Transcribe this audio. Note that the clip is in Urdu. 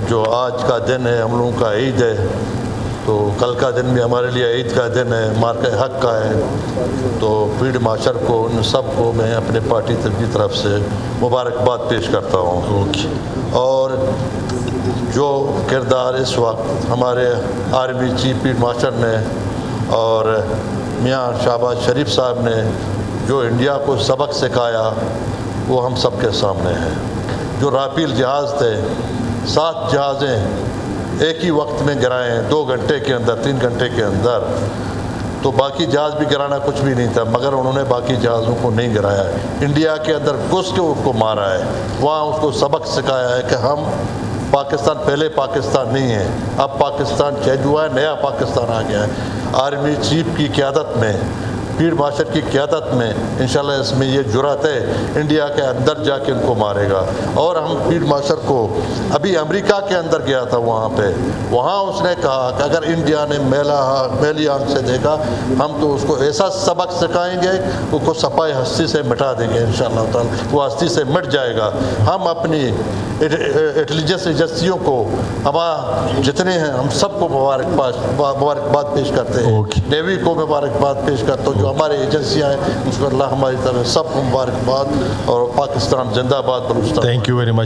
جو آج کا دن ہے ہم لوگوں کا عید ہے، تو کل کا دن بھی ہمارے لیے عید کا دن ہے، مارکہ حق کا ہے، تو فیلڈ مارشل کو ان سب کو میں اپنے پارٹی کی طرف سے مبارکباد پیش کرتا ہوں۔ اور جو کردار اس وقت ہمارے آرمی چیف فیلڈ مارشل نے اور میاں شہباز شریف صاحب نے جو انڈیا کو سبق سکھایا وہ ہم سب کے سامنے ہے۔ جو رافیل جہاز تھے، 7 جہازیں ایک ہی وقت میں گرائے ہیں، 2 گھنٹے کے اندر، 3 گھنٹے کے اندر، تو باقی جہاز بھی گرانا کچھ بھی نہیں تھا، مگر انہوں نے باقی جہازوں کو نہیں گرایا ہے، انڈیا کے اندر گھس کے اس کو مارا ہے، وہاں اس کو سبق سکھایا ہے کہ ہم پاکستان پہلے پاکستان نہیں ہے، اب پاکستان چینج ہوا ہے، نیا پاکستان آ گیا ہے۔ آرمی چیف کی قیادت میں، فیلڈ مارشل کی قیادت میں انشاءاللہ اس میں یہ جرأت ہے، انڈیا کے اندر جا کے ان کو مارے گا۔ اور ہم فیلڈ مارشل کو ابھی امریکہ کے اندر گیا تھا، وہاں اس نے کہا کہ اگر انڈیا نے میلی آنکھ سے دیکھا ہم تو اس کو ایسا سبق سکھائیں گے اس کو صفائے ہستی سے مٹا دیں گے انشاءاللہ تعالی، وہ ہستی سے مٹ جائے گا۔ ہم اپنی انٹیلیجنس ایجنسیوں کو، ہمارا جتنے ہیں ہم سب کو مبارکباد پیش کرتے ہیں، نیوی کو مبارکباد پیش کرتا ہوں، جو ہمارے ایجنسیاں ہیں ان کو اللہ ہماری طرف سب کو مبارکباد، اور پاکستان زندہ باد، Balochistan. Thank you very much.